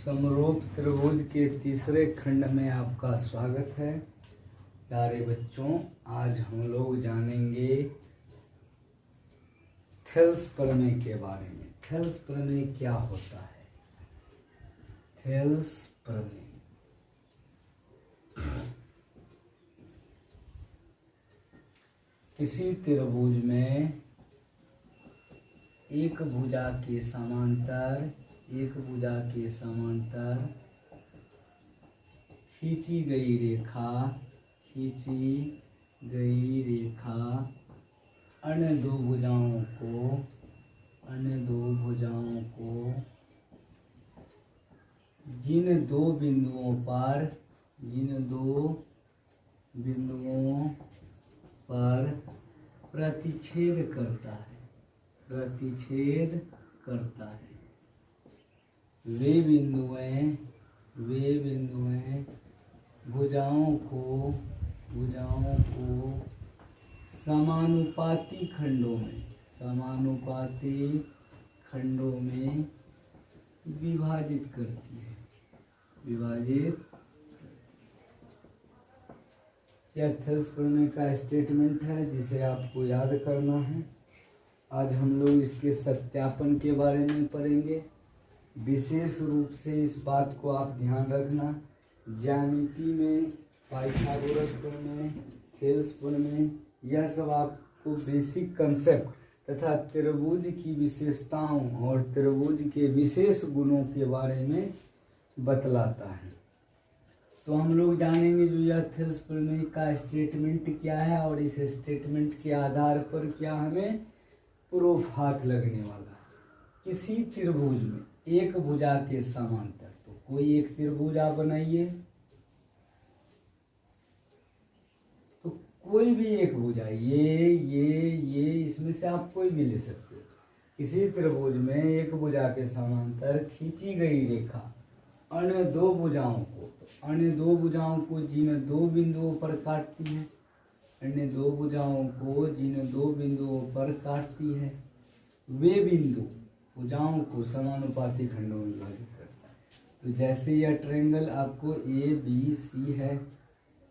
समरूप त्रिभुज के तीसरे खंड में आपका स्वागत है। प्यारे बच्चों, आज हम लोग जानेंगे थेल्स प्रमेय के बारे में। थेल्स प्रमेय क्या होता है? थेल्स प्रमेय किसी त्रिभुज में एक भुजा के समांतर खींची गई रेखा अन्य दो भुजाओं को जिन दो बिंदुओं पर प्रतिच्छेद करता है वे बिंदुएं भुजाओं को समानुपाती खंडों में विभाजित करती है। यह थेल्स प्रमेय का स्टेटमेंट है जिसे आपको याद करना है। आज हम लोग इसके सत्यापन के बारे में पढ़ेंगे। विशेष रूप से इस बात को आप ध्यान रखना, ज्यामिति में पाइथागोरस प्रमेय, थेल्स प्रमेय, यह सब आपको बेसिक कंसेप्ट तथा त्रिभुज की विशेषताओं और त्रिभुज के विशेष गुणों के बारे में बतलाता है। तो हम लोग जानेंगे जो यह थेल्स प्रमेय का स्टेटमेंट क्या है और इस स्टेटमेंट के आधार पर क्या हमें प्रूफ हाथ लगने वाला है। किसी त्रिभुज में एक भुजा के समांतर, तो कोई एक त्रिभुज आप बनाइए, तो कोई भी एक भुजा, ये इसमें से आप कोई भी ले सकते हो। किसी त्रिभुज में एक भुजा के समांतर खींची गई रेखा अन्य दो भुजाओं को जिन दो बिंदुओं पर काटती है वे बिंदु भुजाओं को समानुपाती खंडों में विभाजित करता है। तो जैसे यह ट्रायंगल आपको ABC है,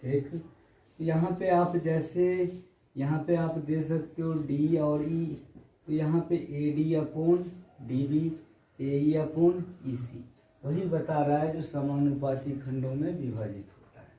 ठीक, तो यहाँ पे आप दे सकते हो D और E, तो यहाँ पे AD/DB, AE/EC वही बता रहा है जो समानुपाती खंडों में विभाजित होता है।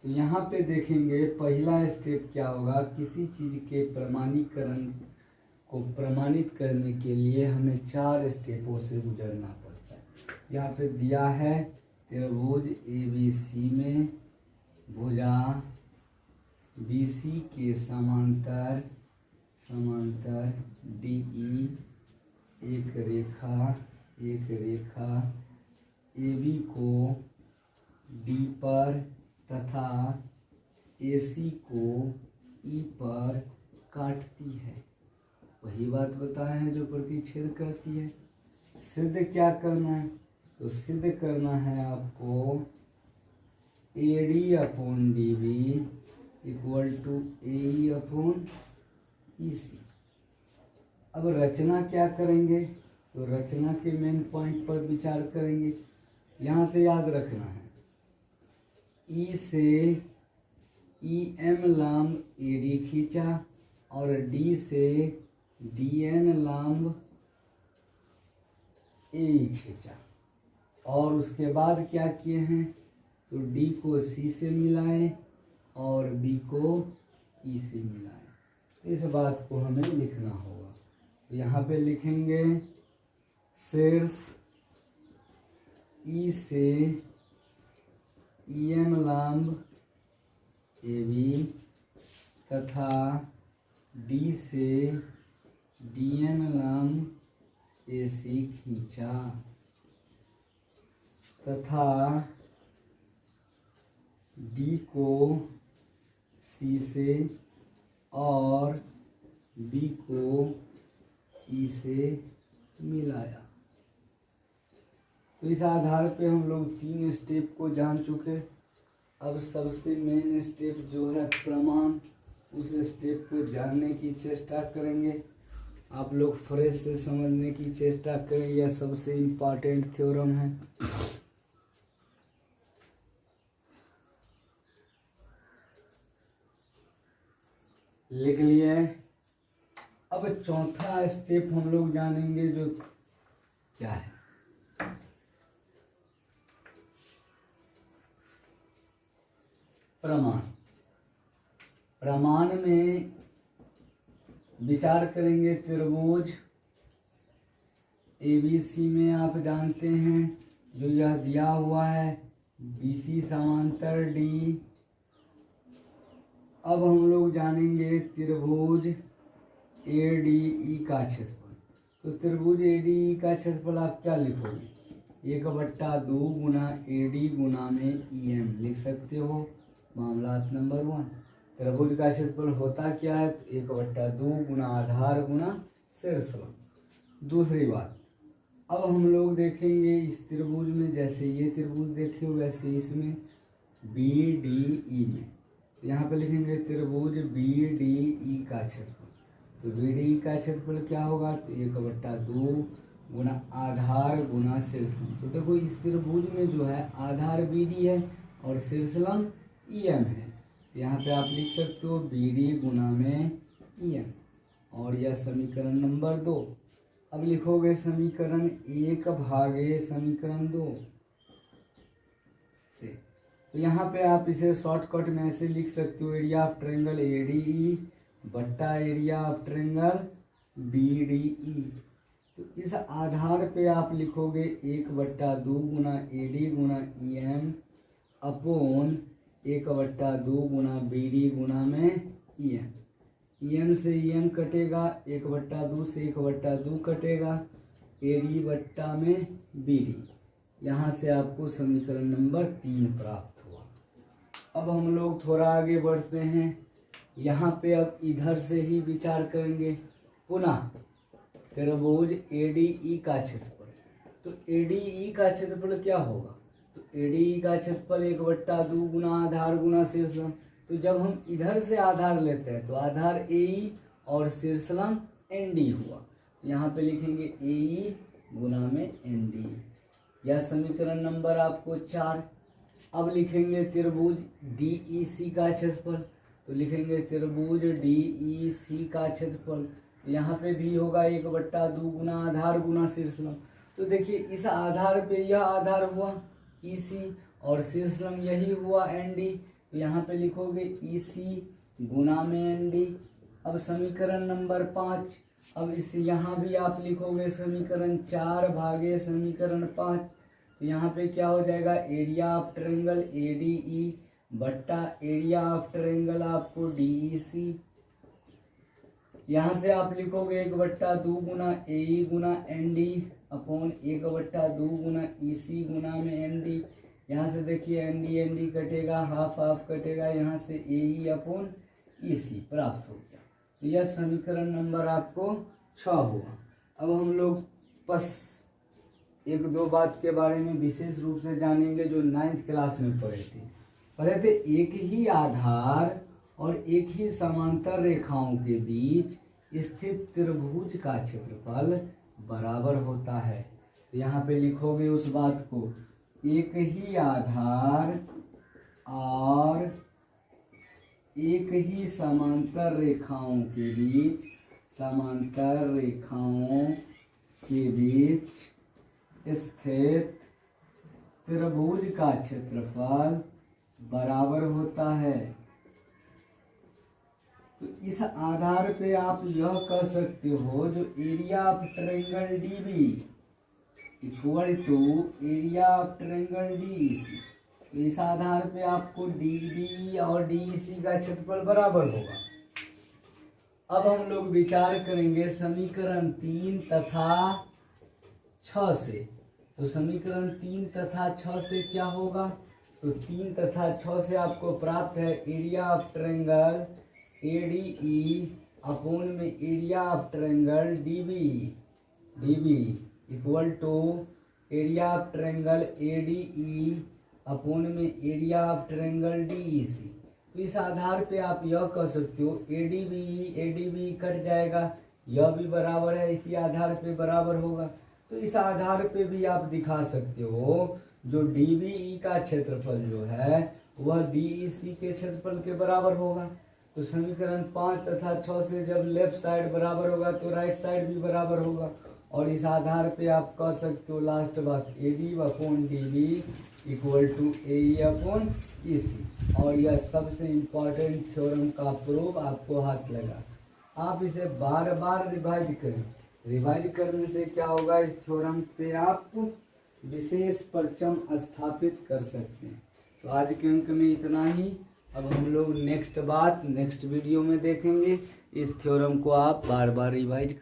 तो यहाँ पे देखेंगे पहला स्टेप क्या होगा। किसी चीज के प्रमाणीकरण को प्रमाणित करने के लिए हमें 4 स्टेपों से गुजरना पड़ता है। यहाँ पे दिया है त्रिभुज ABC में भुजा BC के समांतर DE एक रेखा AB को D पर तथा AC को E पर काटती है। वही बात बताए हैं जो प्रतिच्छेद करती है। सिद्ध क्या करना है? तो सिद्ध करना है आपको AD/DB = AE/EC। अब रचना क्या करेंगे? तो रचना के मेन पॉइंट पर विचार करेंगे। यहाँ से याद रखना है, E से EM लंब AD खींचा और D से DN लंब AE खींचा, और उसके बाद क्या किए हैं? तो D को C से मिलाए और B को E से मिलाए। इस बात को हमें लिखना होगा। तो यहाँ पे लिखेंगे शीर्ष E से EM लंब AB तथा D से DN लंब AC खींचा तथा D को C से और B को E से मिलाया। तो इस आधार पे हम लोग 3 स्टेप को जान चुके। अब सबसे मेन स्टेप जो है प्रमाण, उस स्टेप को जानने की चेष्टा करेंगे। आप लोग फ्रेश से समझने की चेष्टा करें, यह सबसे इम्पोर्टेंट थ्योरम है। लिख लिए। अब चौथा स्टेप हम लोग जानेंगे जो क्या है। प्रमाण। प्रमाण में विचार करेंगे त्रिभुज ABC में आप जानते हैं जो यह दिया हुआ है BC समांतर D। अब हम लोग जानेंगे त्रिभुज ADE का क्षेत्रफल। तो त्रिभुज ADE का क्षेत्रफल आप क्या लिखोगे? 1/2 गुना AD गुना में EM लिख सकते हो। मामला नंबर 1। त्रिभुज का क्षेत्रफल होता क्या है? तो 1/2 गुना आधार गुना शीर्षलंब। दूसरी बात, अब हम लोग देखेंगे इस त्रिभुज में, जैसे ये त्रिभुज देखे वैसे इसमें BDE में, यहाँ पे लिखेंगे त्रिभुज BDE का क्षेत्रफल। तो BDE का क्षेत्रफल क्या होगा? तो 1/2 गुना आधार गुना शीर्षलंब। तो देखो इस त्रिभुज में जो है आधार BD है और शीर्षलंब EM है। तो यहाँ पे आप लिख सकते हो BD गुना में EM, और यह समीकरण नंबर 2। अब लिखोगे समीकरण 1 भागे समीकरण 2 से। तो यहाँ पे आप इसे शॉर्टकट में ऐसे लिख सकते हो, एरिया ऑफ ट्रायंगल ADE बट्टा एरिया ऑफ ट्रायंगल BDE। तो इस आधार पे आप लिखोगे 1/2 गुना AD गुना EM अपोन 1/2 गुना BD गुना में EM। EM से EM कटेगा, 1/2 से 1/2 कटेगा, AD बट्टा में BD। यहाँ से आपको समीकरण नंबर 3 प्राप्त हुआ। अब हम लोग थोड़ा आगे बढ़ते हैं। यहाँ पे अब इधर से ही विचार करेंगे पुनः त्रिभुज ADE का क्षेत्रफल। तो ADE का क्षेत्रफल क्या होगा? तो ADE का क्षेत्रफल 1/2 गुना आधार गुना शीर्षलंब। तो जब हम इधर से आधार लेते हैं तो आधार AE और शीर्षलंब ND हुआ। तो यहाँ पे लिखेंगे AE गुना में ND। यह समीकरण नंबर आपको 4। अब लिखेंगे त्रिभुज DEC का क्षेत्रफल। तो लिखेंगे त्रिभुज DEC का क्षेत्रफल। यहाँ पे भी होगा 1/2 गुना आधार गुना शीर्षलंब। तो देखिए इस आधार पे यह आधार हुआ EC और शीर्षलंब यही हुआ ND। तो यहाँ पे लिखोगे EC गुना में ND। अब समीकरण नंबर 5। अब इस यहाँ भी आप लिखोगे समीकरण 4 भागे समीकरण 5। तो यहाँ पे क्या हो जाएगा? एरिया ऑफ ट्रायंगल ADE बट्टा एरिया ऑफ ट्रायंगल आपको DEC। यहाँ से आप लिखोगे 1/2 गुना AE गुना ND अपॉन 1/2 गुना EC गुना में ND। यहाँ से देखिए ND कटेगा, हाफ हाफ कटेगा, यहाँ से AE अपॉन EC प्राप्त हो गया। तो यह समीकरण नंबर आपको 6 हुआ। अब हम लोग बस 1-2 बात के बारे में विशेष रूप से जानेंगे जो 9th क्लास में पढ़े थे। एक ही आधार और एक ही समांतर रेखाओं के बीच स्थित त्रिभुज का क्षेत्रफल बराबर होता है। तो यहाँ पे लिखोगे उस बात को, एक ही आधार और एक ही समांतर रेखाओं के बीच स्थित त्रिभुज का क्षेत्रफल बराबर होता है। तो इस आधार पे आप यह कह सकते हो जो area of triangle DB equal to area of triangle DEC। तो इस आधार पे आपको DB और DEC का क्षेत्रफल बराबर होगा। अब हम लोग विचार करेंगे समीकरण 3 तथा 6 से। तो समीकरण 3 तथा 6 से क्या होगा? तो 3 तथा 6 से आपको प्राप्त है area of triangle ADE upon में area of triangle DB equal to area of triangle ADE upon में एरिया ऑफ ट्रायंगल DEC। तो इस आधार पे आप यह कह सकते हो ADB कट जाएगा, यह भी बराबर है, इसी आधार पे बराबर होगा। तो इस आधार पे भी आप दिखा सकते हो जो DBE का क्षेत्रफल जो है वह DEC के क्षेत्रफल के बराबर होगा। तो समीकरण 5 तथा 6 से जब लेफ्ट साइड बराबर होगा तो राइट साइड भी बराबर होगा। और इस आधार पे आप कह सकते हो लास्ट बात AD/DB इक्वल टू AE/EC। और यह सबसे इम्पोर्टेंट थ्योरम का प्रूफ आपको हाथ लगा। आप इसे बार बार रिवाइज करें। रिवाइज करने से क्या होगा, इस थ्योरम पे आप विशेष परचम स्थापित कर सकते हैं। तो आज के अंक में इतना ही। अब हम लोग नेक्स्ट वीडियो में देखेंगे। इस थ्योरम को आप बार बार रिवाइज